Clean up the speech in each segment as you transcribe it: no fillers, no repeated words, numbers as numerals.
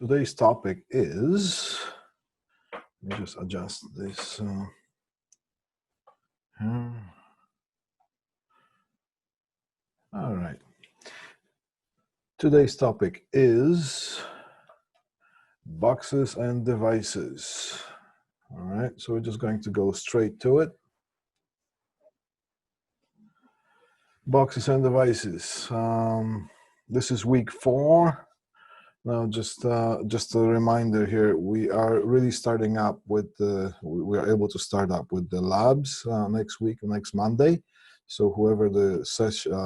Today's topic is, let me just adjust this. All right. Today's topic is boxes and devices. All right, so we're just going to go straight to it. Boxes and devices. This is week 4. Now, just a reminder here, we are really starting up with we are able to start up with the labs next week, next Monday. So whoever the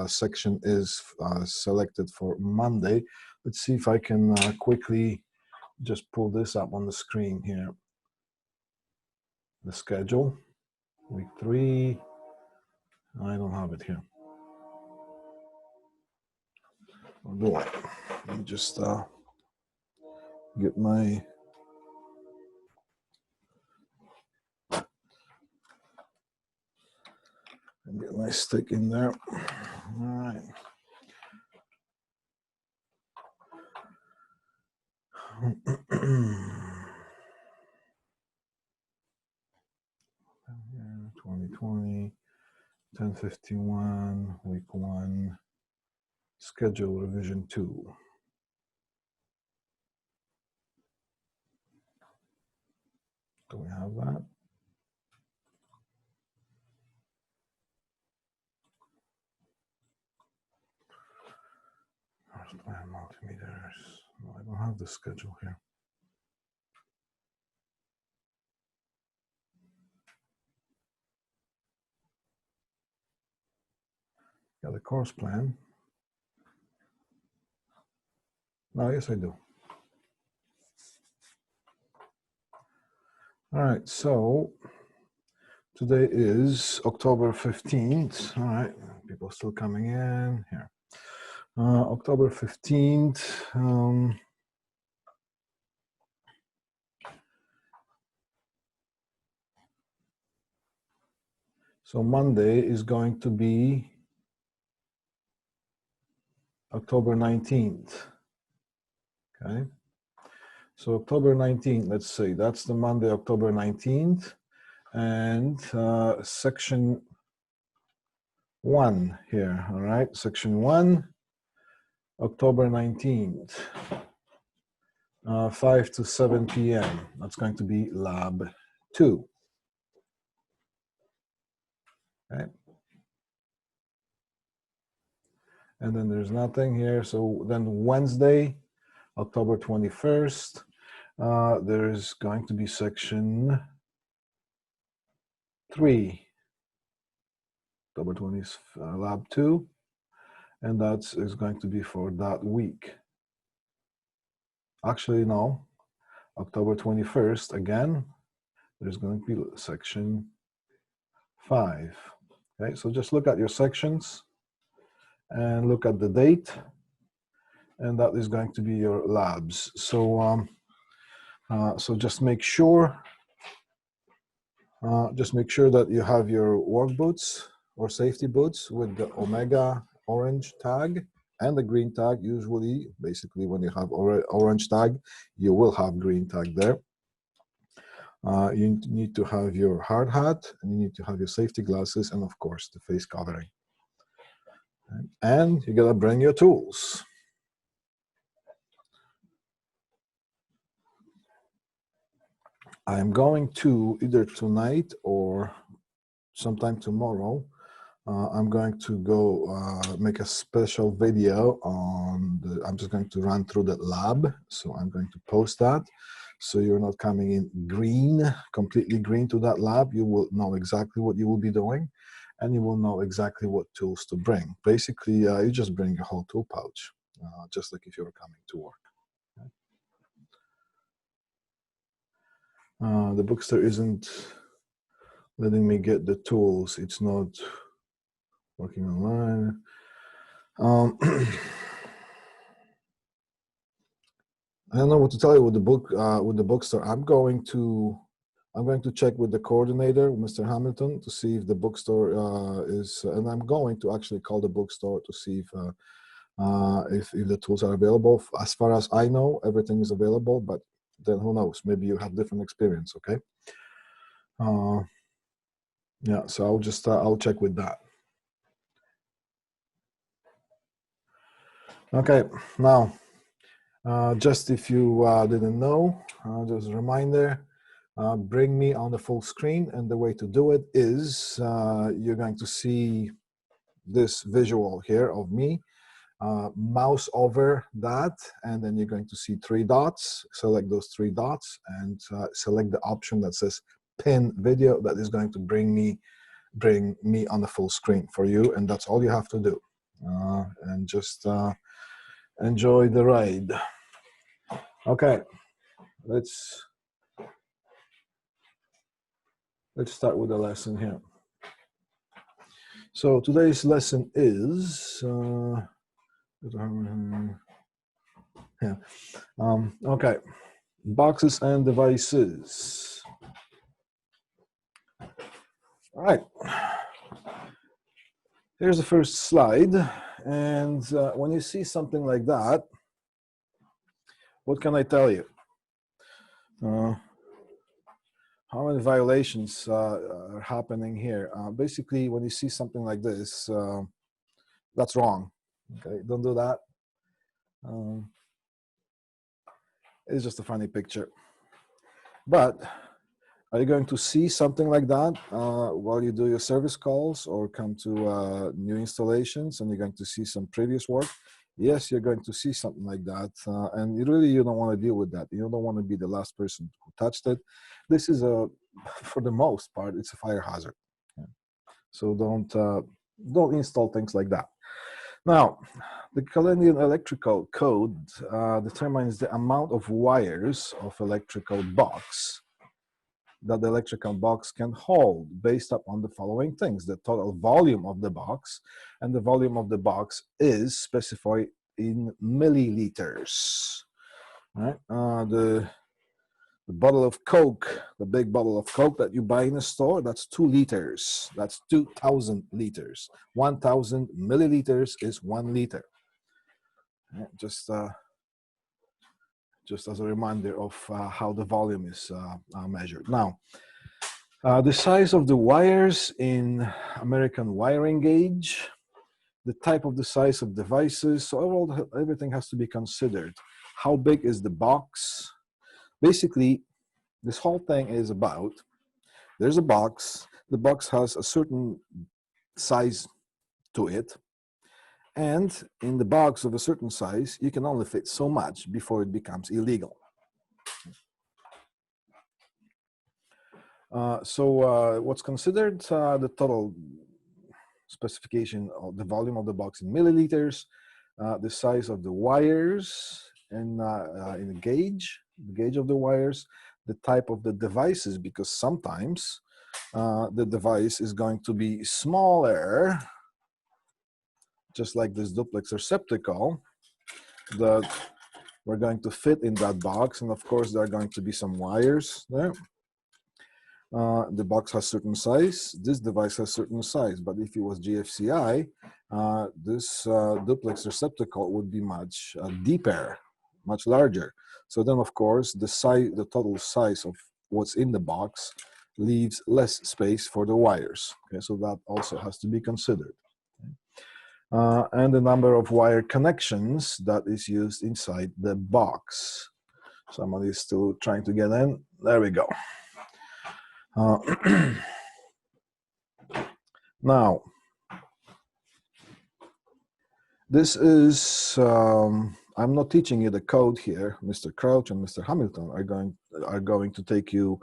section is selected for Monday, let's see if I can quickly just pull this up on the screen here. The schedule, week 3, I don't have it here. I'll do it. Let me just get my stick in there. All right. Yeah, 2020, 1051, week 1, schedule revision 2. Do we have that? First plan multimeters. No, I don't have the schedule here. Got the course plan. No, yes, I do. All right, so today is October 15th. All right, people still coming in here. October 15th. So Monday is going to be October 19th. Okay. So October 19th, let's say that's the Monday, October 19th. And section 1 here, all right? Section 1, October 19th, 5 to 7 p.m. That's going to be lab 2. Okay. And then there's nothing here. So then Wednesday, October 21st, there's going to be section 3, October 20th, lab 2. And that is going to be for that week. Actually, no, October 21st, again, there's going to be section 5. Okay, so just look at your sections and look at the date, and that is going to be your labs. So, so just make sure that you have your work boots or safety boots with the Omega orange tag and the green tag. Usually, basically, when you have orange tag, you will have green tag there. You need to have your hard hat, and you need to have your safety glasses, and of course, the face covering. And you gotta bring your tools. I'm going to, either tonight or sometime tomorrow, I'm going to go make a special video on I'm just going to run through the lab. So I'm going to post that. So you're not coming in green, completely green to that lab. You will know exactly what you will be doing, and you will know exactly what tools to bring. Basically, you just bring your whole tool pouch, just like if you were coming to work. The Bookster isn't letting me get the tools. It's not working online. I don't know what to tell you with the bookstore. I'm going to check with the coordinator, Mr. Hamilton, to see if the bookstore is, and I'm going to actually call the bookstore to see if if the tools are available. As far as I know, everything is available, but then who knows? Maybe you have different experience, okay? Yeah, so I'll just, I'll check with that. Okay, now, just if you didn't know, just a reminder, bring me on the full screen, and the way to do it is you're going to see this visual here of me. Mouse over that, and then you're going to see 3 dots. Select those 3 dots and select the option that says pin video. That is going to bring me on the full screen for you, and that's all you have to do. And just enjoy the ride. Okay, let's start with the lesson here. So today's lesson is okay, boxes and devices. All right, here's the first slide, and when you see something like that, what can I tell you? How many violations are happening here? Basically, when you see something like this, that's wrong. Okay, don't do that. It's just a funny picture. But are you going to see something like that while you do your service calls or come to new installations and you're going to see some previous work? Yes, you're going to see something like that. And you don't want to deal with that. You don't want to be the last person who touched it. This is for the most part, it's a fire hazard. Yeah. So don't install things like that. Now, the Canadian Electrical Code determines the amount of wires of electrical box that the electrical box can hold based upon the following things: the total volume of the box, and the volume of the box is specified in milliliters. Right? The bottle of Coke, the big bottle of Coke that you buy in a store, that's 2 liters. That's 2,000 liters. 1,000 milliliters is 1 liter. Right? Just as a reminder of how the volume is measured. Now, the size of the wires in American wiring gauge, the type of the size of devices, so overall, everything has to be considered. How big is the box? Basically, this whole thing is about, there's a box, the box has a certain size to it, and in the box of a certain size, you can only fit so much before it becomes illegal. What's considered the total specification of the volume of the box in milliliters, the size of the wires in the gauge of the wires, the type of the devices, because sometimes the device is going to be smaller, just like this duplex receptacle that we're going to fit in that box, and of course there are going to be some wires there. The box has certain size, this device has certain size, but if it was GFCI, this duplex receptacle would be much deeper, much larger. So then of course the total size of what's in the box leaves less space for the wires. Okay, so that also has to be considered. And the number of wire connections that is used inside the box. Somebody is still trying to get in. There we go. Now, this is, I'm not teaching you the code here. Mr. Crouch and Mr. Hamilton are going to take you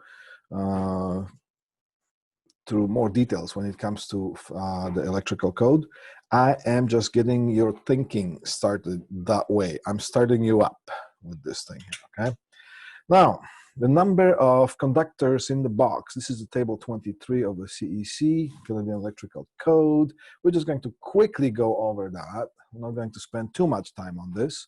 through more details when it comes to the electrical code. I am just getting your thinking started that way. I'm starting you up with this thing here, okay? Now, the number of conductors in the box. This is the table 23 of the CEC, Canadian Electrical Code. We're just going to quickly go over that. We're not going to spend too much time on this.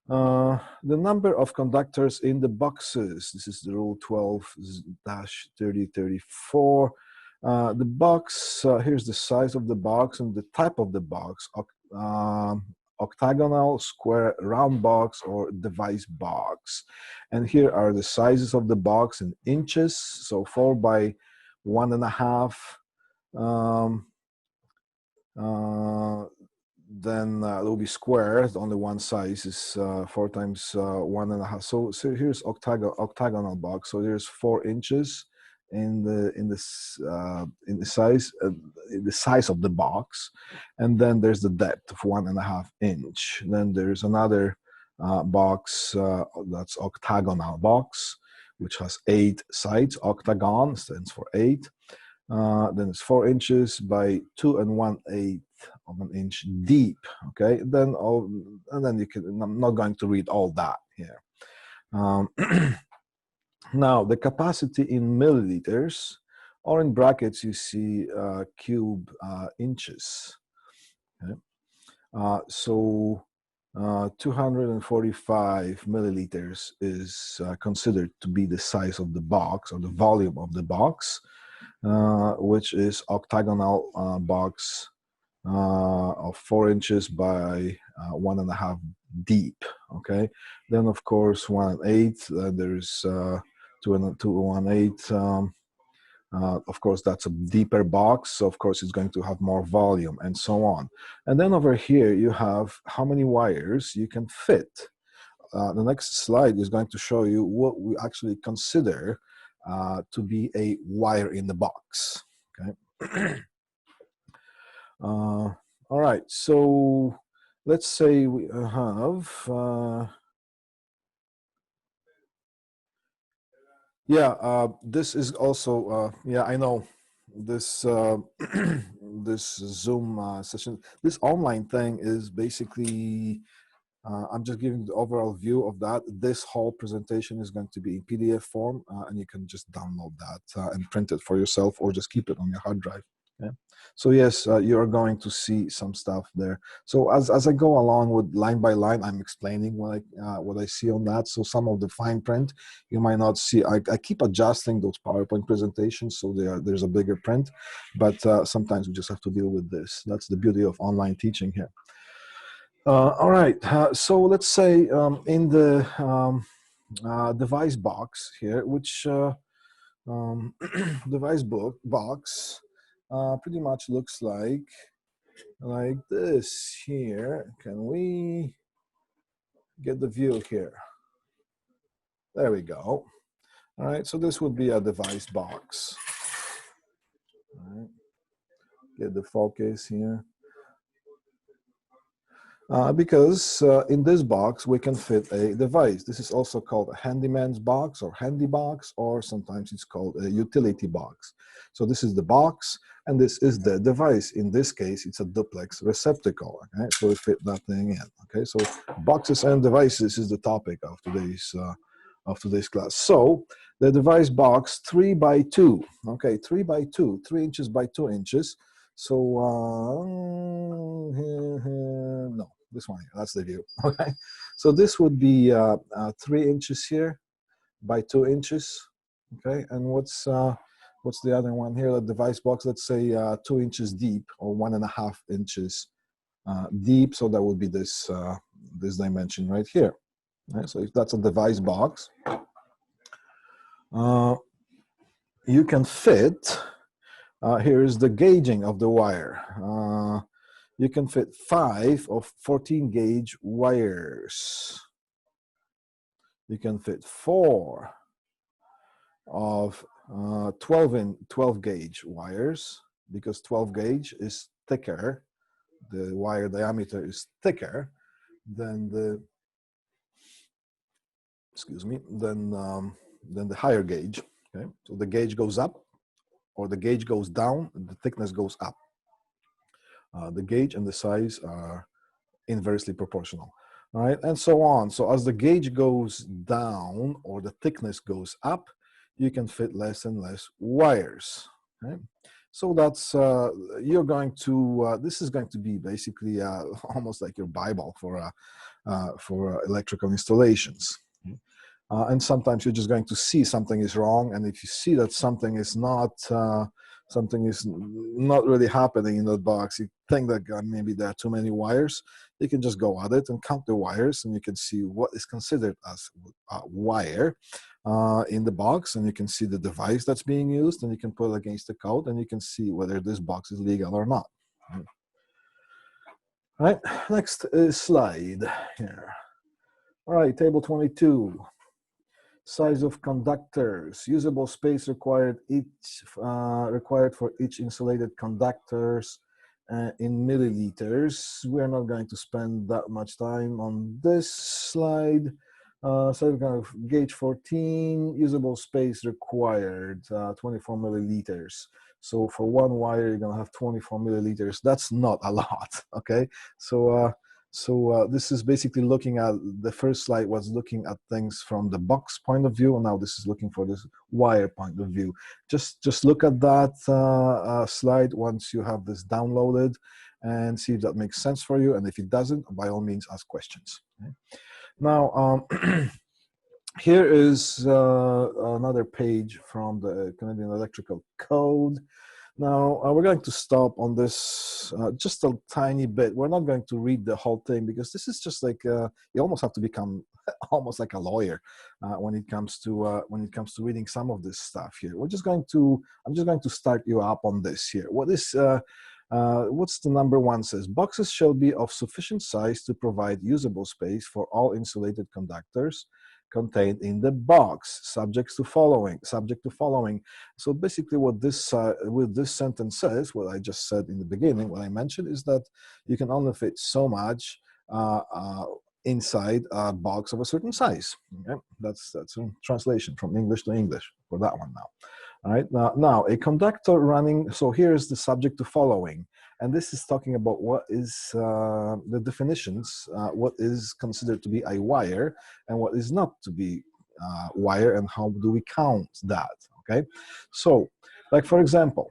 The number of conductors in the boxes. This is the rule 12-3034. The box, here's the size of the box and the type of the box octagonal, square, round box, or device box. And here are the sizes of the box in inches. So 4 by 1.5. Then it will be square. Only one size is 4 times 1.5. So here's octagonal box. So there's 4 inches in the size of the box, and then there's the depth of 1.5 inch. Then there's another box that's octagonal box, which has 8 sides. Octagon stands for 8. Then it's 4 inches by 2 1/8 of an inch deep. Okay, and then you can. I'm not going to read all that here. Now the capacity in milliliters, or in brackets you see cube inches. Okay? So 245 milliliters is considered to be the size of the box, or the volume of the box. Which is octagonal box of 4 inches by 1.5 deep. Okay, then of course 1/8. There's 2 1/8. Of course, that's a deeper box, so of course it's going to have more volume, and so on. And then over here you have how many wires you can fit. The next slide is going to show you what we actually consider to be a wire in the box. Okay. All right. So let's say we have. This is also. Yeah, I know. This this Zoom session. This online thing is basically. I'm just giving the overall view of that. This whole presentation is going to be in PDF form, and you can just download that and print it for yourself, or just keep it on your hard drive. Okay? So yes, you are going to see some stuff there. So as I go along with line by line, I'm explaining what I see on that. So some of the fine print you might not see. I keep adjusting those PowerPoint presentations so there's a bigger print, but sometimes we just have to deal with this. That's the beauty of online teaching here. All right, so let's say in the device box here, which device box pretty much looks like this here. Can we get the view here? There we go. All right, so this would be a device box. All right. Get the focus here. Because in this box we can fit a device. This is also called a handyman's box or handy box, or sometimes it's called a utility box. So this is the box and this is the device. In this case it's a duplex receptacle. Okay, so we fit that thing in. Okay, so boxes and devices is the topic of today's class. So the device box 3 by 2. Okay, 3 by 2, 3 inches by 2 inches. So no, this one here, that's the view. Okay, so this would be 3 inches here by 2 inches. Okay, and what's the other one here? The device box, let's say 2 inches deep, or 1.5 inches deep. So that would be this this dimension right here. Okay, so if that's a device box, you can fit. Here is the gauging of the wire. You can fit 5 of 14 gauge wires. You can fit 4 of 12 gauge wires, because 12 gauge is thicker. The wire diameter is thicker than the, than the higher gauge. Okay, so the gauge goes up, or the gauge goes down, the thickness goes up. The gauge and the size are inversely proportional. All right, and so on. So as the gauge goes down, or the thickness goes up, you can fit less and less wires. Okay? So that's, you're going to, this is going to be basically almost like your Bible for electrical installations. And sometimes you're just going to see something is wrong, and if you see that something is not something is not really happening in that box, you think that maybe there are too many wires, you can just go at it and count the wires, and you can see what is considered as a wire in the box, and you can see the device that's being used, and you can put it against the code, and you can see whether this box is legal or not. All right, next slide here. All right, table 22. Size of conductors, usable space required for each insulated conductors in milliliters. We're not going to spend that much time on this slide. So we're going to gauge 14, usable space required, 24 milliliters. So for one wire, you're going to have 24 milliliters. That's not a lot, okay? So this is basically looking at, the first slide was looking at things from the box point of view, and now this is looking for this wire point of view. Just look at that slide once you have this downloaded and see if that makes sense for you, and if it doesn't, by all means ask questions. Okay? Now, here is another page from the Canadian Electrical Code. Now, we're going to stop on this just a tiny bit. We're not going to read the whole thing, because this is just like, you almost have to become almost like a lawyer when it comes to reading some of this stuff here. I'm just going to start you up on this here. What's the number one says? Boxes shall be of sufficient size to provide usable space for all insulated conductors contained in the box, subject to following. So basically what this sentence says, what I just said in the beginning, what I mentioned, is that you can only fit so much inside a box of a certain size. Okay? That's a translation from English to English for that one now. All right, now a conductor running, so here's the subject to following. And this is talking about what is the definitions, what is considered to be a wire and what is not to be wire, and how do we count that, okay? So, like for example,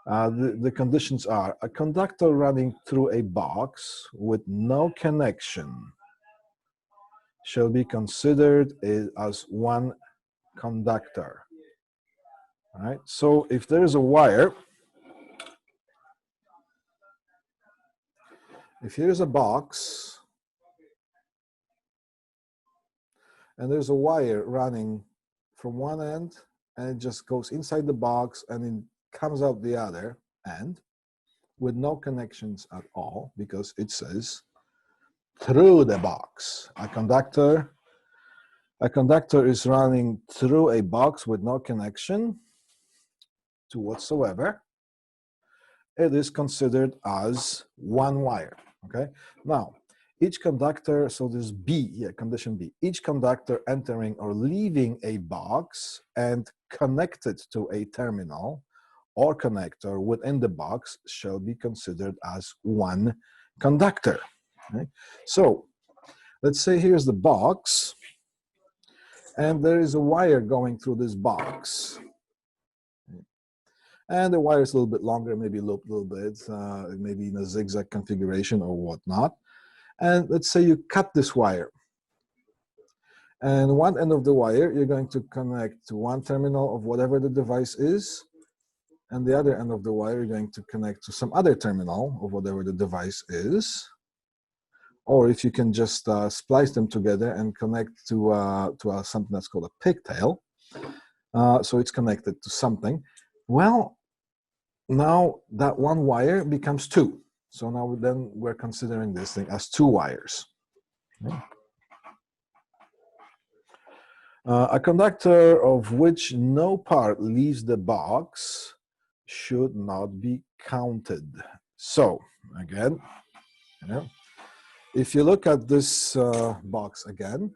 the conditions are a conductor running through a box with no connection shall be considered as one conductor. All right, so if there is a wire, if here's a box and there's a wire running from one end, and it just goes inside the box and it comes out the other end with no connections at all, because it says through the box. A conductor is running through a box with no connection to whatsoever. It is considered as one wire, okay? Now, each conductor, so there's B, yeah, condition B. Each conductor entering or leaving a box and connected to a terminal or connector within the box shall be considered as one conductor. Okay? So, let's say here's the box, and there is a wire going through this box. And the wire is a little bit longer, maybe a little bit, maybe in a zigzag configuration or whatnot. And let's say you cut this wire. And one end of the wire, you're going to connect to one terminal of whatever the device is. And the other end of the wire, you're going to connect to some other terminal of whatever the device is. Or if you can just splice them together and connect to something that's called a pigtail. So it's connected to something. Well, now that one wire becomes two. So now then we're considering this thing as two wires. Okay. A conductor of which no part leaves the box should not be counted. So again, if you look at this box again,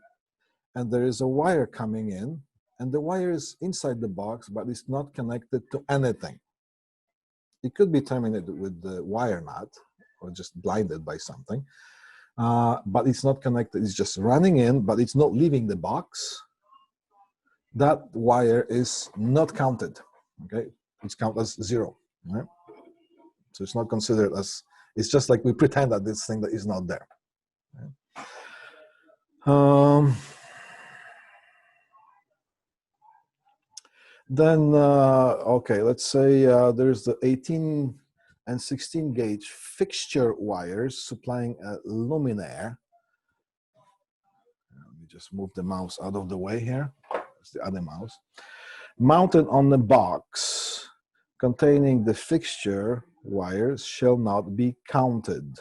and there is a wire coming in, and the wire is inside the box, but it's not connected to anything. It could be terminated with the wire nut or just blinded by something, but it's not connected. It's just running in, but it's not leaving the box. That wire is not counted, okay? It's counted as zero, right? So it's not considered as, it's just like we pretend that this thing that is not there. Okay? Then, okay, let's say there's the 18 and 16 gauge fixture wires supplying a luminaire. Let me just move the mouse out of the way here. That's the other mouse. Mounted on the box containing the fixture wires shall not be counted.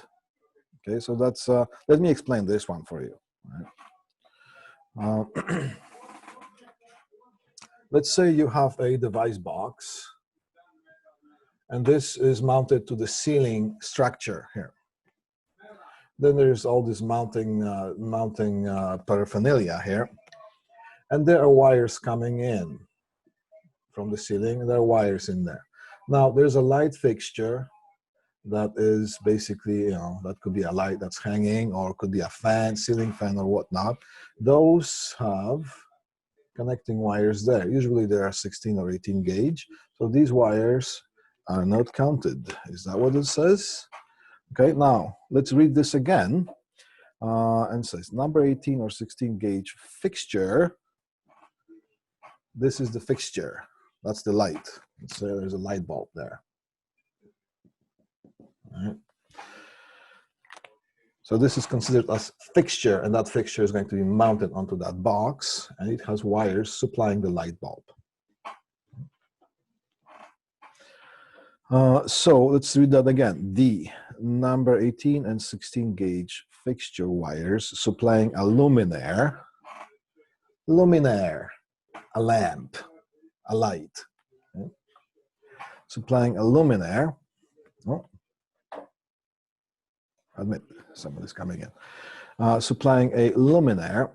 Okay, so that's, let me explain this one for you. Let's say you have a device box, and this is mounted to the ceiling structure here. Then there's all this mounting paraphernalia here, and there are wires coming in from the ceiling, and there are wires in there. Now there's a light fixture that is basically, you know, that could be a light that's hanging, or could be a fan, ceiling fan, or whatnot. Those have connecting wires there. Usually there are 16 or 18 gauge. So these wires are not counted. Is that what it says? Okay, now let's read this again. And it says number 18 or 16 gauge fixture. This is the fixture. That's the light. Let's say there's a light bulb there. All right. So this is considered as fixture, and that fixture is going to be mounted onto that box, and it has wires supplying the light bulb. So let's read that again. The number 18 and 16 gauge fixture wires supplying a luminaire, a lamp, a light, okay? Supplying a luminaire. Oh, admit somebody's coming in. Supplying a luminaire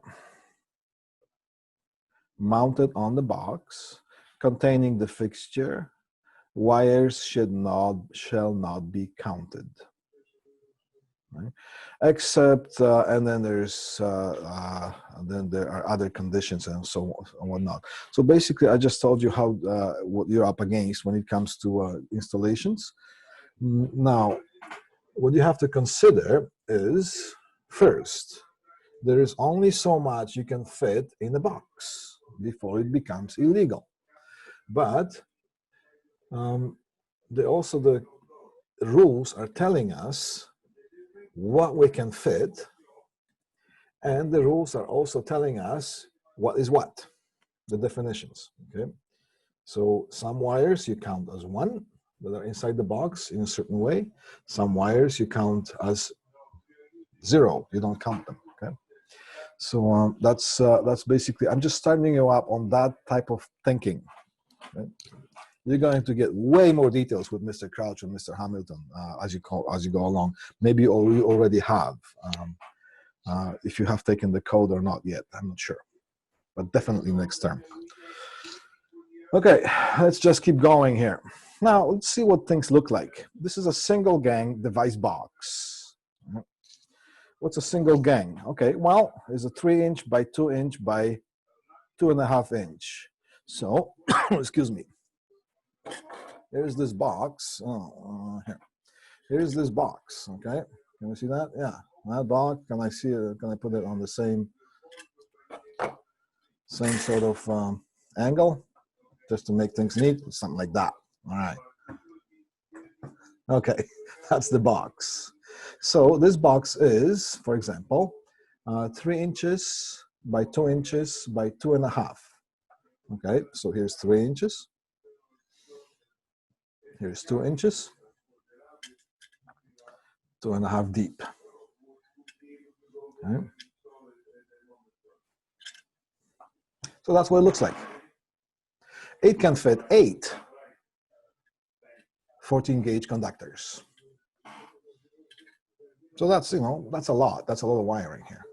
mounted on the box containing the fixture. Wires shall not be counted, right? Except, and then there's, then there are other conditions and so on and whatnot. So basically, I just told you how what you're up against when it comes to installations. Now, what you have to consider is, first, there is only so much you can fit in a box before it becomes illegal. But the rules are telling us what we can fit, and the rules are also telling us what is what, the definitions. Okay, so some wires you count as one that are inside the box in a certain way. Some wires you count as zero, you don't count them. Okay, so that's basically, I'm just starting you up on that type of thinking. Okay? You're going to get way more details with Mr. Crouch and Mr. Hamilton as you go along. Maybe you already have. If you have taken the code or not yet, I'm not sure, but definitely next term. Okay, let's just keep going here. Now let's see what things look like. This is a single gang device box. What's a single gang? Okay, well, it's a 3-inch by 2-inch by 2.5 inch. So, excuse me. Here's this box. Here. Here's this box. Okay, can you see that? Yeah, that box. Can I see it? Can I put it on the same sort of angle, just to make things neat? Something like that. All right. Okay, that's the box. So this box is, for example, 3 inches by 2 inches by 2.5. Okay, so here's 3 inches. Here's 2 inches, 2.5 deep. Okay. So that's what it looks like. It can fit 8 14-gauge conductors. So that's, that's a lot. That's a lot of wiring here.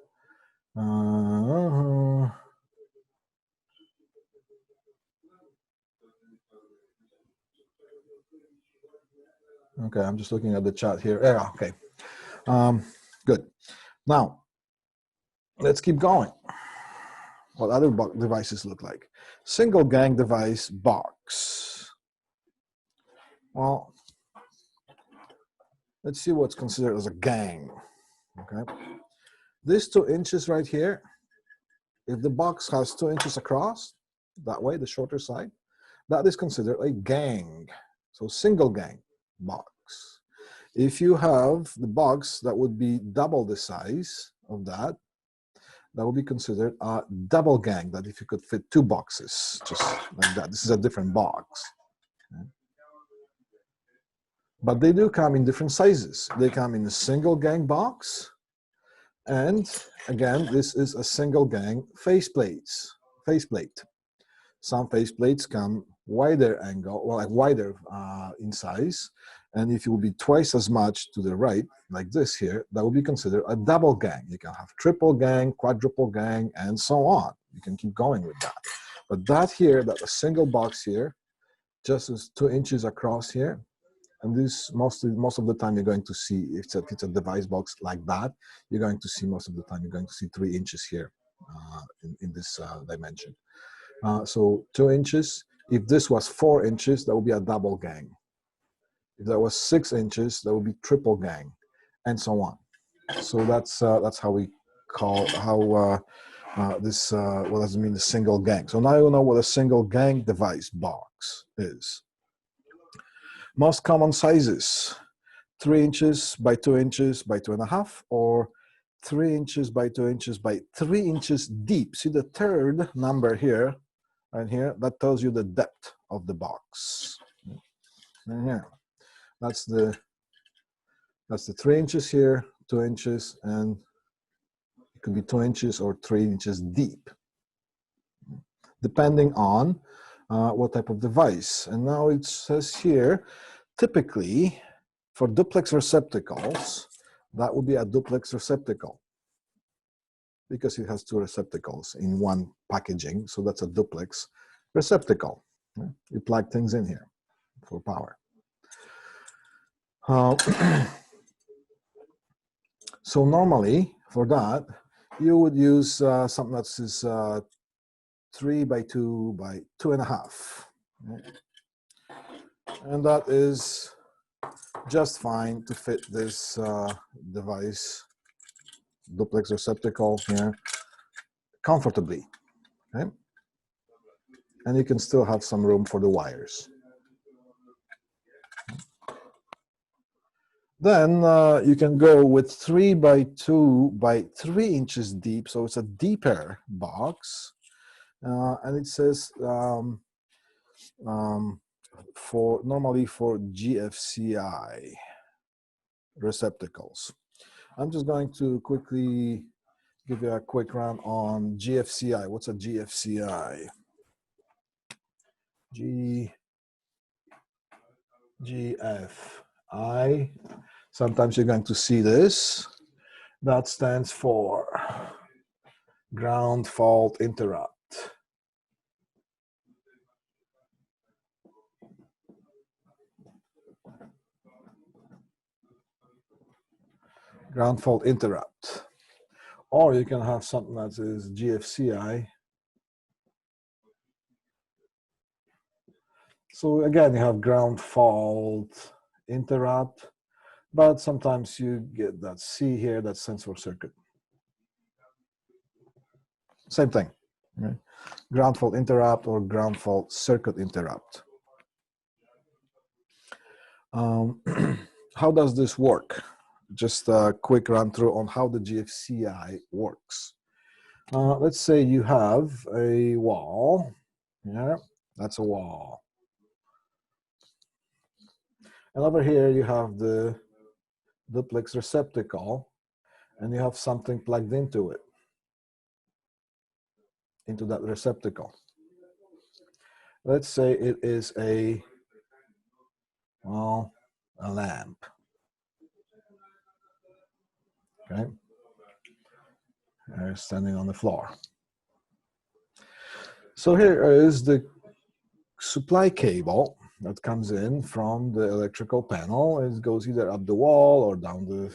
Okay, I'm just looking at the chat here. Yeah, okay. Good. Now, let's keep going. What other devices look like? Single gang device box. Well, let's see what's considered as a gang. Okay. This 2 inches right here, if the box has 2 inches across, that way, the shorter side, that is considered a gang. So single gang box. If you have the box that would be double the size of that, that would be considered a double gang, that if you could fit two boxes, just like that. This is a different box. But they do come in different sizes. They come in a single gang box. And again, this is a single gang faceplate. Some faceplates come wider angle, well, like wider in size. And if it will be twice as much to the right, like this here, that will be considered a double gang. You can have triple gang, quadruple gang, and so on. You can keep going with that. But that here, that a single box here, just is 2 inches across here. And this most of the time you're going to see, if it's a device box like that, you're going to see most of the time you're going to see 3 inches here in this dimension. So 2 inches. If this was 4 inches, that would be a double gang. If that was 6 inches, that would be triple gang, and so on. So that's how we call this. What does it mean, the single gang? So now you know what a single gang device box is. Most common sizes: 3 inches by 2 inches by 2.5, or 3 inches by 2 inches by 3 inches deep. See the third number here, right here, that tells you the depth of the box. And here, that's the 3 inches here, 2 inches, and it could be 2 inches or 3 inches deep, depending on what type of device. And now it says here, typically for duplex receptacles, that would be a duplex receptacle because it has 2 receptacles in one packaging. So that's a duplex receptacle. You plug things in here for power. So normally for that, you would use something that's 3 by 2 by 2.5. And that is just fine to fit this device, duplex receptacle here, comfortably. Okay? And you can still have some room for the wires. Then you can go with 3 by 2 by 3 inches deep, so it's a deeper box, and it says normally for GFCI receptacles. I'm just going to quickly give you a quick run on GFCI. What's a GFCI? GFI. Sometimes you're going to see this. That stands for ground fault interrupt. Ground fault interrupt. Or you can have something that is GFCI. So again, you have ground fault interrupt, but sometimes you get that C here, that sensor circuit. Same thing, right? Ground fault interrupt or ground fault circuit interrupt. How does this work? Just a quick run through on how the GFCI works. Let's say you have a wall. Yeah, that's a wall. And over here you have the duplex receptacle, and you have something plugged into it, into that receptacle. Let's say it is a lamp. Okay, they're standing on the floor. So here is the supply cable that comes in from the electrical panel. It goes either up the wall or down the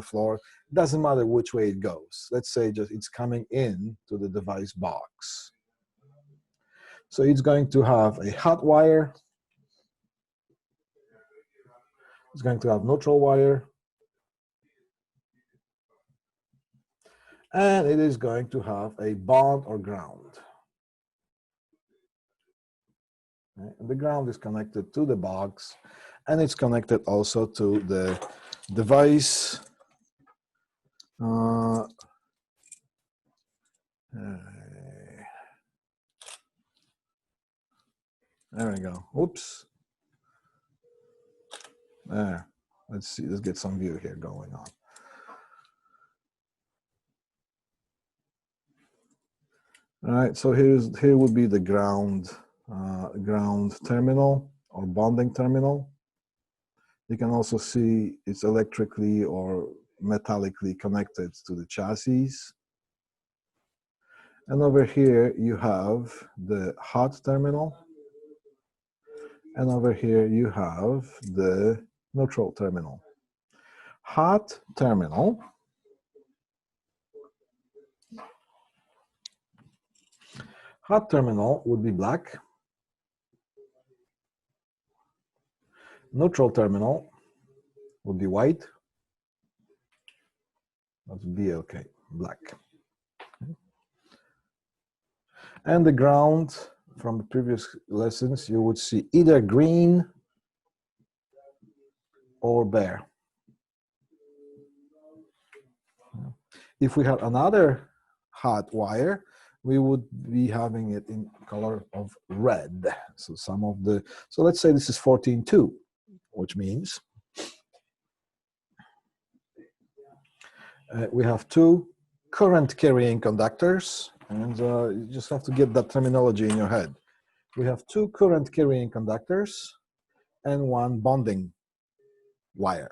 floor. It doesn't matter which way it goes. Let's say just it's coming in to the device box. So it's going to have a hot wire. It's going to have neutral wire. And it is going to have a bond or ground. right? And the ground is connected to the box, and it's connected also to the device. There we go. Oops. There. Let's see. Let's get some view here going on. All right. So here would be the ground terminal or bonding terminal. You can also see it's electrically or metallically connected to the chassis. And over here you have the hot terminal. And over here you have the neutral terminal. Hot terminal would be black. Neutral terminal would be white. That's BLK, black. And the ground, from the previous lessons, you would see either green or bare. If we had another hot wire, we would be having it in color of red. So so let's say this is 14.2, which means we have two current carrying conductors, and you just have to get that terminology in your head. We have two current carrying conductors and one bonding wire.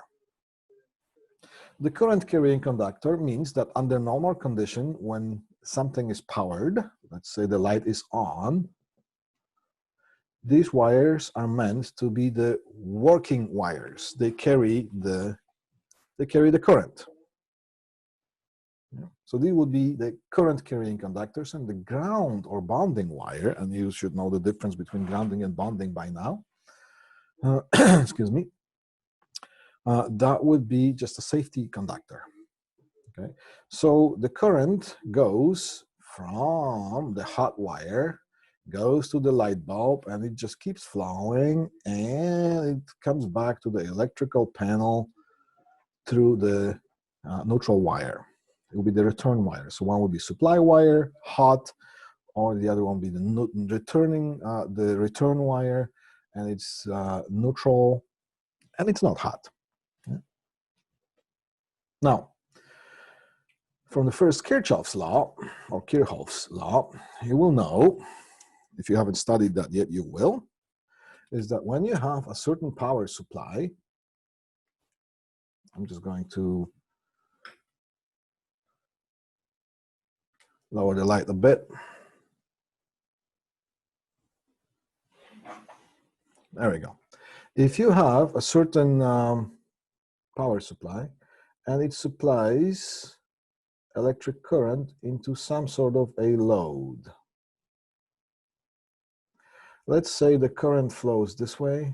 The current carrying conductor means that under normal condition, when something is powered, let's say the light is on, these wires are meant to be the working wires. They carry the current. So these would be the current carrying conductors, and the ground or bonding wire, and you should know the difference between grounding and bonding by now. Excuse me. That would be just a safety conductor. Okay, so the current goes from the hot wire, goes to the light bulb, and it just keeps flowing, and it comes back to the electrical panel through the neutral wire. It will be the return wire. So one will be supply wire, hot, or the other one will be the return wire, and it's neutral, and it's not hot. Yeah. Now, from the first Kirchhoff's law, or Kirchhoff's law, you will know, if you haven't studied that yet, you will, is that when you have a certain power supply, I'm just going to lower the light a bit. There we go. If you have a certain power supply and it supplies electric current into some sort of a load. Let's say the current flows this way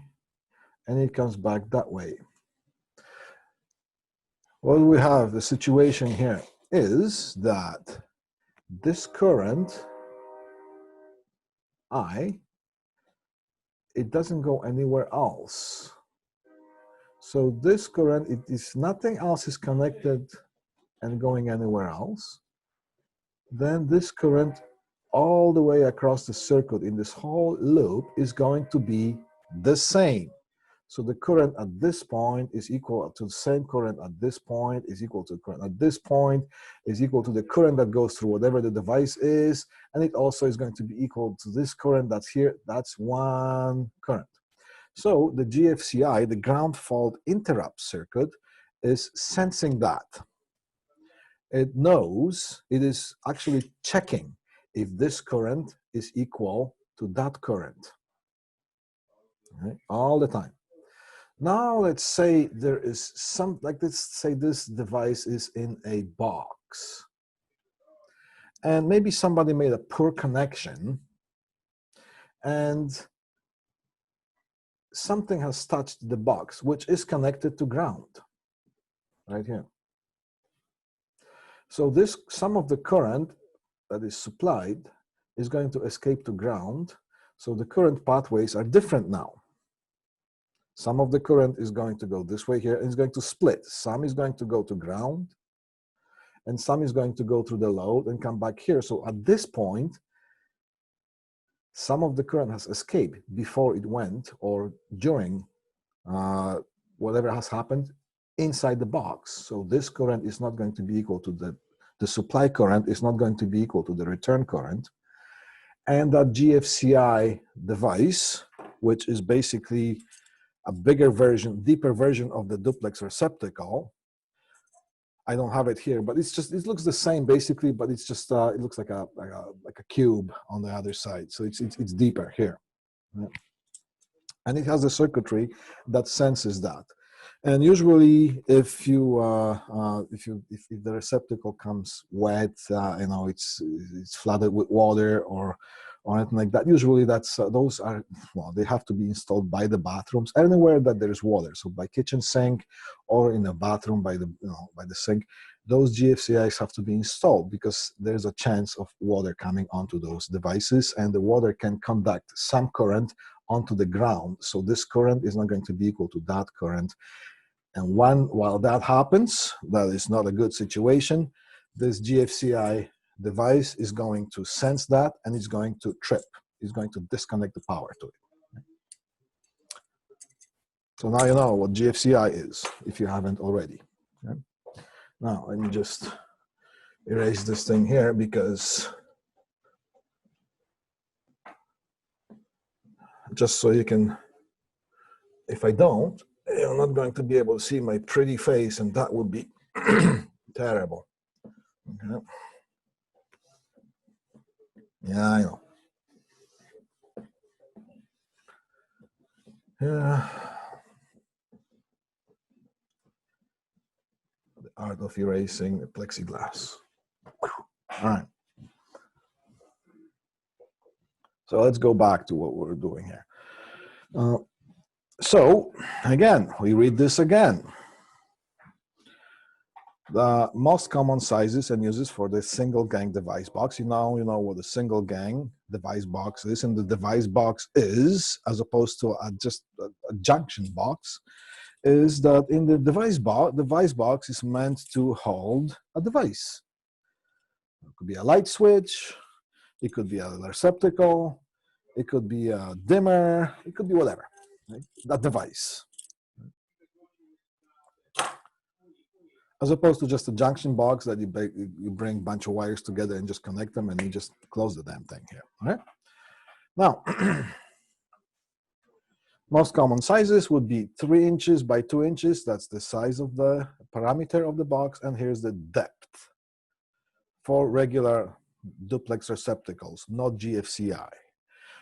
and it comes back that way. What we have, the situation here is that this current, I, it doesn't go anywhere else. So this current, it is nothing else is connected and going anywhere else. Then this current all the way across the circuit in this whole loop is going to be the same. So the current at this point is equal to the same current at this point, is equal to the current at this point, is equal to the current that goes through whatever the device is, and it also is going to be equal to this current that's here. That's one current. So the GFCI, the ground fault interrupt circuit, is sensing that. It knows, it is actually checking if this current is equal to that current, right? All the time. Now let's say there is some, like let's say this device is in a box, and maybe somebody made a poor connection and something has touched the box, which is connected to ground, right here. So some of the current that is supplied is going to escape to ground. So the current pathways are different now. Some of the current is going to go this way here, and it's going to split. Some is going to go to ground, and some is going to go through the load and come back here. So at this point, some of the current has escaped before it went or during whatever has happened inside the box. So this current is not going to be equal to the supply current is not going to be equal to the return current. And that GFCI device, which is basically a bigger version, deeper version of the duplex receptacle. I don't have it here, but it's just, it looks the same basically, but it's just, it looks like a cube on the other side. So it's deeper here. Right? And it has a circuitry that senses that. And usually, if the receptacle comes wet, you know, it's flooded with water or anything like that. Usually, that's those are, well, they have to be installed by the bathrooms anywhere that there's water. So by kitchen sink or in a bathroom by the by the sink, those GFCIs have to be installed because there's a chance of water coming onto those devices, and the water can conduct some current onto the ground. So this current is not going to be equal to that current. And while that happens, that is not a good situation, this GFCI device is going to sense that, and it's going to trip. It's going to disconnect the power to it. So now you know what GFCI is, if you haven't already. Okay? Now, let me just erase this thing here because just so you can, if I don't, you're not going to be able to see my pretty face, and that would be terrible. Okay. Yeah, I know. Yeah. The art of erasing the plexiglass. All right. So let's go back to what we're doing here. So again, we read this again. The most common sizes and uses for the single gang device box. You know what the single gang device box is, and the device box is, as opposed to just a junction box, is that in the device box is meant to hold a device. It could be a light switch, it could be a receptacle, it could be a dimmer, it could be whatever, right? That device. As opposed to just a junction box that you bring a bunch of wires together and just connect them and you just close the damn thing here, all right? Now, most common sizes would be 3 inches by 2 inches. That's the size of the parameter of the box, and here's the depth for regular duplex receptacles, not GFCI.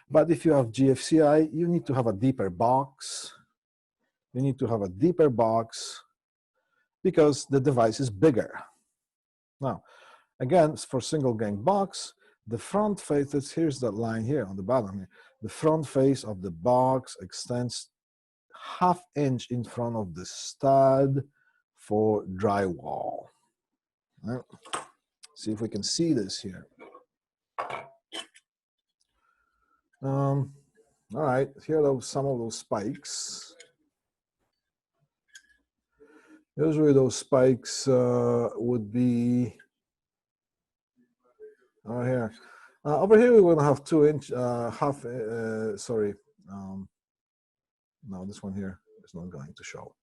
But if you have GFCI, you need to have a deeper box. You need to have a deeper box because the device is bigger. Now, again, for single gang box, the front face, here's that line here on the bottom here. The front face of the box extends 1/2 inch in front of the stud for drywall. Right. See if we can see this here. All right, here are some of those spikes. Usually those spikes would be here. Over here, we're going to have 2 inch, sorry. No, this one here is not going to show.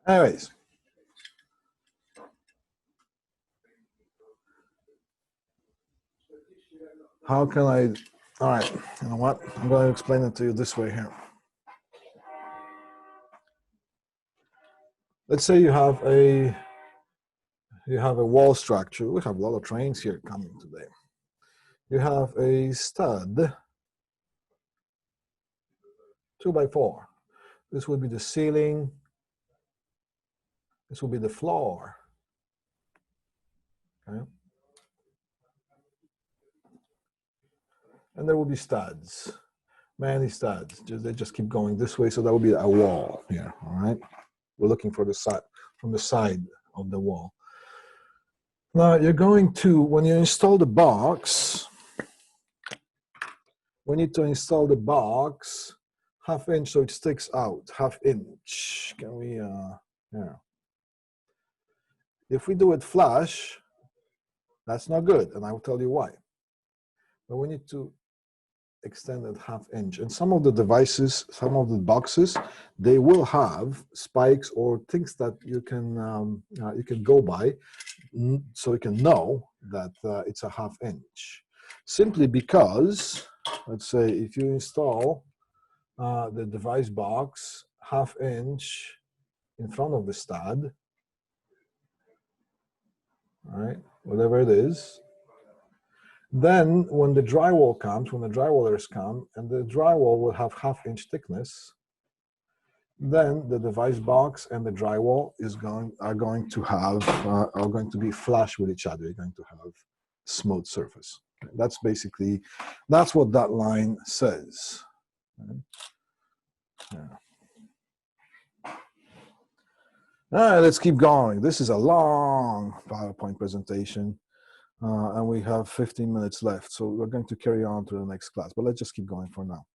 Anyways. How can I, all right, you know what? I'm going to explain it to you this way here. Let's say you have a wall structure. We have a lot of trains here coming today. You have a stud, 2x4. This would be the ceiling. This will be the floor. Okay. And there will be studs, many studs. They just keep going this way, so that will be a wall here. All right. We're looking for the side, from the side of the wall. Now you're going to, when you install the box, we need to install the box ½ inch so it sticks out, ½ inch. Can we, yeah. If we do it flush, that's not good, and I will tell you why. But we need to extend it ½ inch. And some of the devices, some of the boxes, they will have spikes or things that you can go by, so you can know that it's a ½ inch. Simply because, let's say, if you install the device box ½ inch in front of the stud, all right, whatever it is, then when the drywall comes, when the drywallers come, and the drywall will have ½ inch thickness, then the device box and the drywall are going to be flush with each other. You're going to have smooth surface. That's what that line says. Yeah. All right, let's keep going. This is a long PowerPoint presentation, and we have 15 minutes left, so we're going to carry on to the next class, but let's just keep going for now.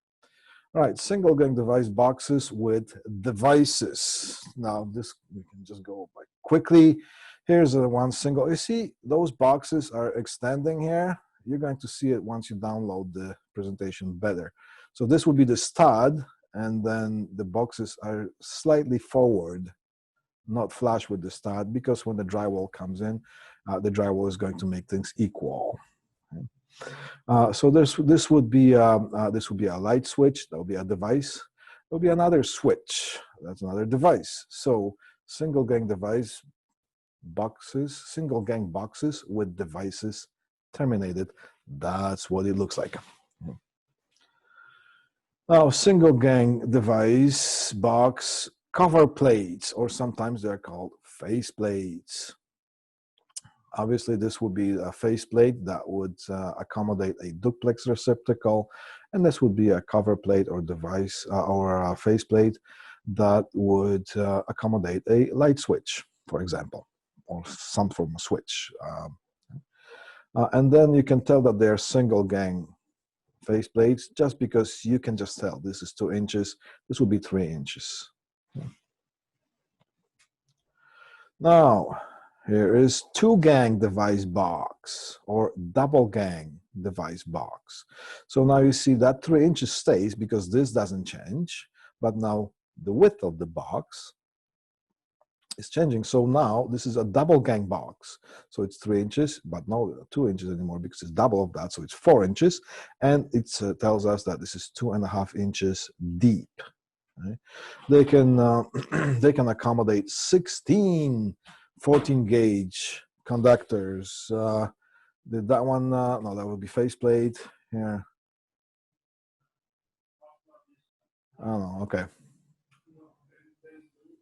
All right, single gang device boxes with devices. Now this, we can just go by quickly. Here's the one single. You see those boxes are extending here. You're going to see it once you download the presentation better. So this would be the stud, and then the boxes are slightly forward, not flush with the stud, because when the drywall comes in, the drywall is going to make things equal. So this would be a light switch. That would be a device. There will be another switch. That's another device. So single gang device boxes, single gang boxes with devices terminated. That's what it looks like. Now, single gang device box cover plates, or sometimes they're called face plates. Obviously, this would be a faceplate that would accommodate a duplex receptacle, and this would be a cover plate or device or a faceplate that would accommodate a light switch, for example, or some form of switch. And then you can tell that they're single gang faceplates just because you can just tell this is 2 inches, this would be 3 inches. Now, here is 2-gang device box or double gang device box. So now you see that 3 inches stays because this doesn't change, but now the width of the box is changing. So now this is a double gang box. So it's 3 inches, but not 2 inches anymore because it's double of that. So it's 4 inches. And it tells us that this is 2.5 inches deep. Right? They can accommodate 16 14 gauge conductors. Did that one? No, that would be faceplate here. Oh no, okay.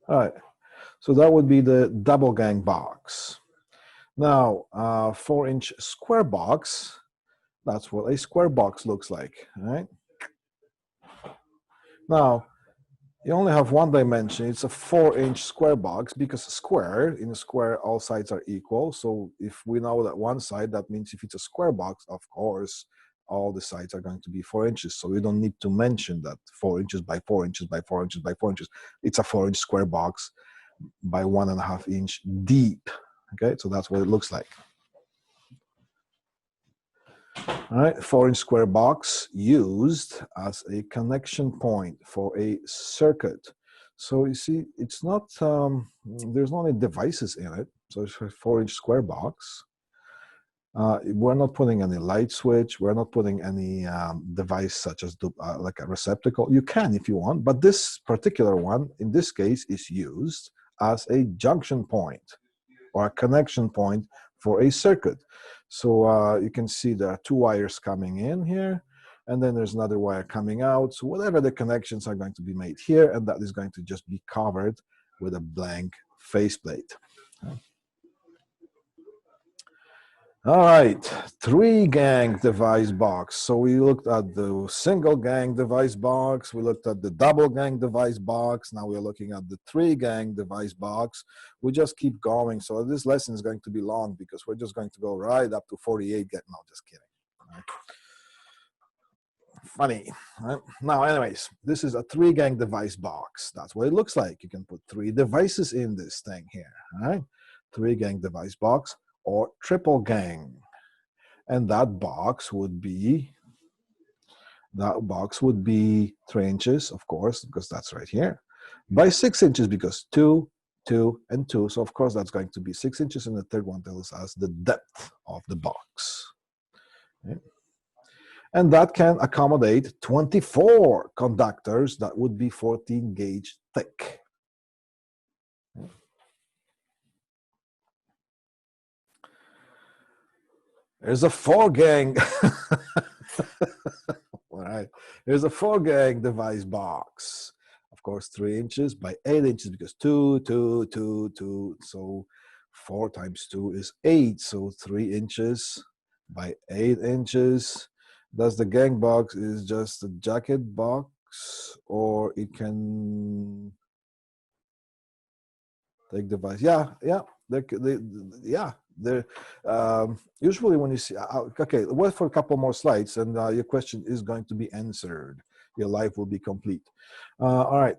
All right. So that would be the double gang box. Now, 4-inch square box. That's what a square box looks like. All right. Now, you only have one dimension. It's a 4-inch square box because in a square, all sides are equal. So if we know that one side, that means if it's a square box, of course, all the sides are going to be 4 inches. So we don't need to mention that 4 inches by 4 inches by 4 inches by 4 inches. It's a 4-inch square box by 1.5 inch deep. Okay, so that's what it looks like. All right, 4-inch square box used as a connection point for a circuit. So you see, it's not, there's not any devices in it. So it's a 4-inch square box. We're not putting any light switch. We're not putting any device such as like a receptacle. You can if you want, but this particular one, in this case, is used as a junction point or a connection point for a circuit. So you can see there are 2 wires coming in here, and then there's another wire coming out. So whatever the connections are going to be made here, and that is going to just be covered with a blank faceplate. All right, 3-gang device box. So we looked at the single gang device box, we looked at the double gang device box, now we're looking at the 3-gang device box. We just keep going. So this lesson is going to be long because we're just going to go right up to 48 gang. No, just kidding. Right. Funny. Right? Now, anyways, this is a 3-gang device box. That's what it looks like. You can put 3 devices in this thing here. All right, 3-gang device box or triple gang. And that box would be 3 inches, of course, because that's right here, by 6 inches, because 2, 2, and 2. So of course that's going to be 6 inches, and the third one tells us the depth of the box. Okay. And that can accommodate 24 conductors. That would be 14 gauge thick. There's a 4-gang. All right, here's a 4-gang device box. Of course, 3 inches by 8 inches, because 2, 2, 2, 2. So 4 times 2 is 8. So 3 inches by 8 inches. Does the gang box is just a jacket box, or it can take device? Yeah. Usually when you see, okay, wait for a couple more slides, and your question is going to be answered. Your life will be complete. All right.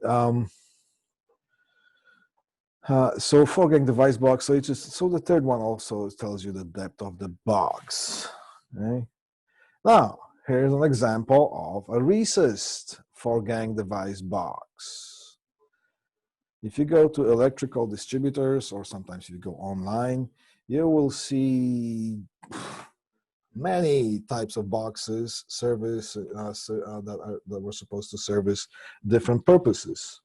So 4-gang device box. So it's just, so the third one also tells you the depth of the box. Okay. Now here's an example of a recessed 4-gang device box. If you go to electrical distributors, or sometimes if you go online, you will see many types of boxes that were supposed to service different purposes.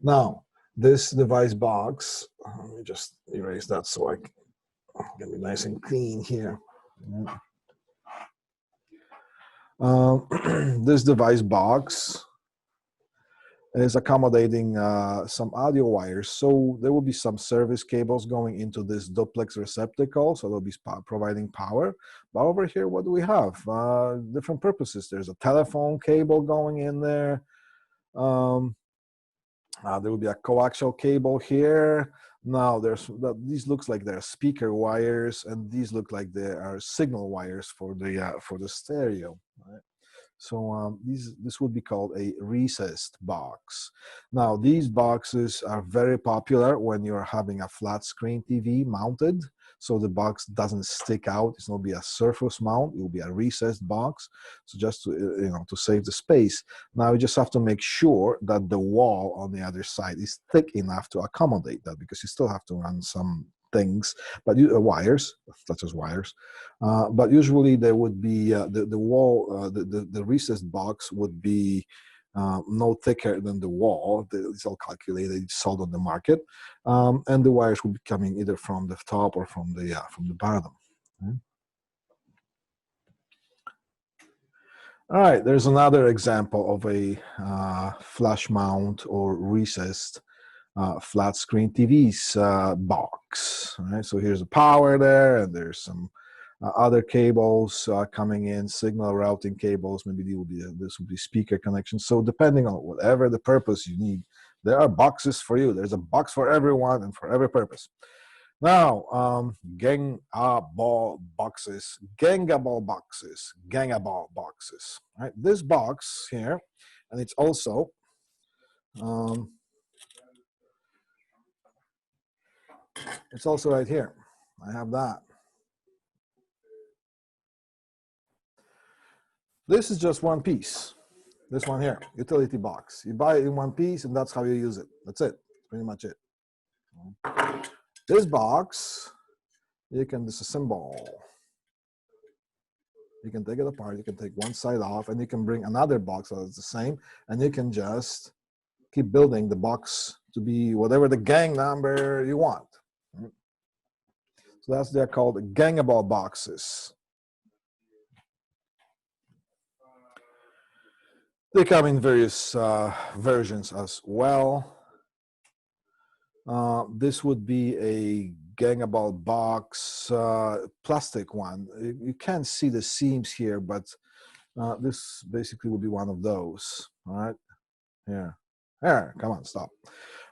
Now, this device box, let me just erase that so I can be nice and clean here. This device box is accommodating some audio wires. So there will be some service cables going into this duplex receptacle. So they'll be providing power. But over here, what do we have? Different purposes. There's a telephone cable going in there. There will be a coaxial cable here. Now these looks like they're speaker wires, and these look like they are signal wires for the stereo. Right? So this would be called a recessed box. Now, these boxes are very popular when you're having a flat screen TV mounted. So the box doesn't stick out. It's not be a surface mount. It will be a recessed box. So just to save the space. Now you just have to make sure that the wall on the other side is thick enough to accommodate that, because you still have to run some things, but wires, such as wires. But usually there would be the wall, the recessed box would be no thicker than the wall. It's all calculated, it's sold on the market, and the wires will be coming either from the top or from the bottom. Okay. All right, there's another example of a flush mount or recessed flat screen TV's box. Right? So here's the power there, and there's some other cables coming in, signal routing cables. Maybe this will be speaker connections. So depending on whatever the purpose you need, there are boxes for you. There's a box for everyone and for every purpose. Now, gangable boxes. Right? This box here, and it's also right here. I have that. This is just one piece. This one here, utility box. You buy it in one piece, and that's how you use it. That's it. That's pretty much it. This box, you can disassemble. You can take it apart. You can take one side off, and you can bring another box that's the same, and you can just keep building the box to be whatever the gang number you want. So they're called gangable boxes. They come in various versions as well. This would be a gangable box, plastic one. You can't see the seams here, but this basically would be one of those. All right, here, there. Come on, stop.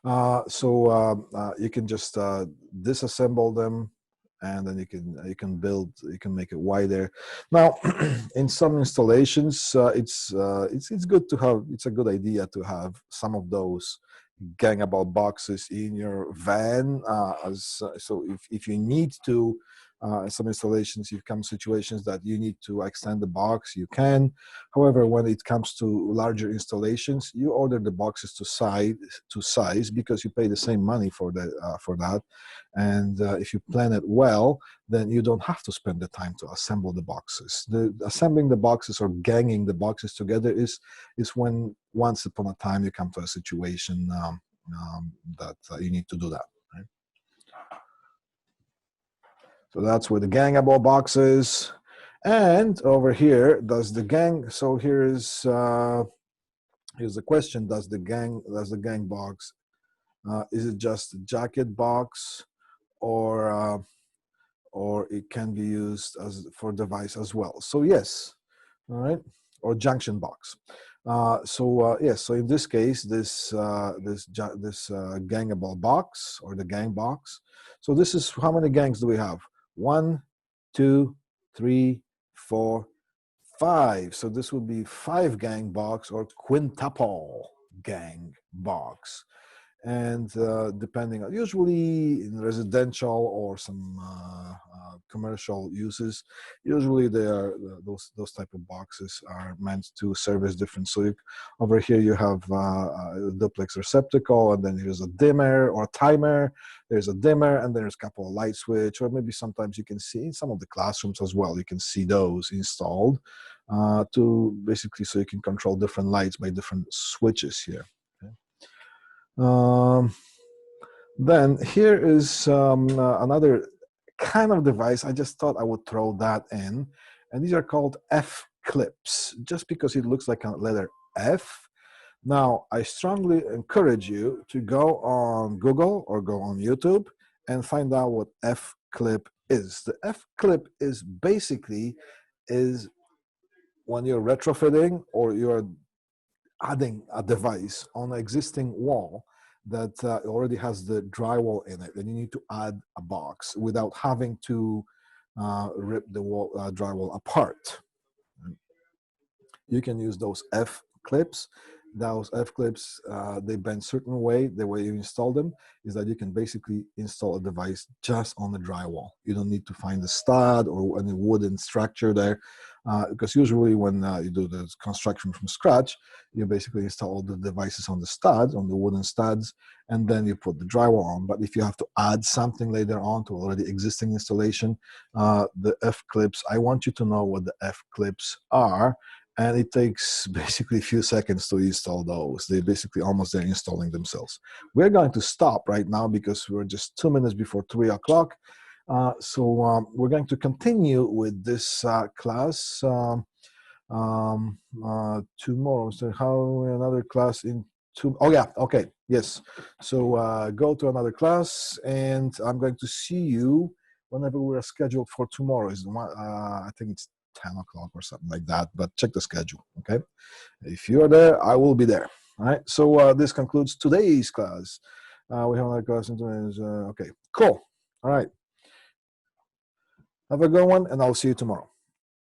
You can just disassemble them, and then you can build, you can make it wider. Now, in some installations, it's good to have. It's a good idea to have some of those gangable boxes in your van. So if you need to, some installations, you come situations that you need to extend the box, you can. However, when it comes to larger installations, you order the boxes to size because you pay the same money for that. And if you plan it well, then you don't have to spend the time to assemble the boxes. Assembling the boxes or ganging the boxes together is when once upon a time you come to a situation that you need to do that. Right? So that's with the gangable boxes. And over here, does the gang? So here's the question: Does the gang box? Is it just a jacket box, or it can be used as for device as well? So yes, all right, or junction box. Yes. So in this case, this gangable box or the gang box. So this is how many gangs do we have? 1, 2, 3, 4, 5. So this would be 5 gang box or quintuple gang box. And depending on, usually in residential or some commercial uses, usually they are those type of boxes are meant to service different. So over here you have a duplex receptacle, and then here's a dimmer or a timer. There's a dimmer, and there's a couple of light switch, or maybe sometimes you can see in some of the classrooms as well. You can see those installed to basically so you can control different lights by different switches here. Then here is another kind of device. I just thought I would throw that in, and these are called F clips, just because it looks like a letter F. Now, I strongly encourage you to go on Google or go on YouTube and find out what F clip is. The F clip is basically when you're retrofitting or you're adding a device on an existing wall that already has the drywall in it, and you need to add a box without having to rip the drywall apart. You can use those F clips. Those F clips, they bend certain way. The way you install them is that you can basically install a device just on the drywall. You don't need to find a stud or any wooden structure there, because usually when you do the construction from scratch, you basically install all the devices on the studs, on the wooden studs, and then you put the drywall on. But if you have to add something later on to already existing installation, the F clips, I want you to know what the F clips are. And it takes basically a few seconds to install those. They basically almost they're installing themselves. We're going to stop right now because we're just 2 minutes before 3 o'clock. We're going to continue with this class tomorrow. So how another class in 2? Oh yeah, okay, yes. So go to another class, and I'm going to see you whenever we're scheduled for tomorrow. Is I think it's 10 o'clock or something like that, but check the schedule, okay? If you're there, I will be there, all right? So this concludes today's class. We have another class in 2 minutes. Okay, cool, all right. Have a good one, and I'll see you tomorrow.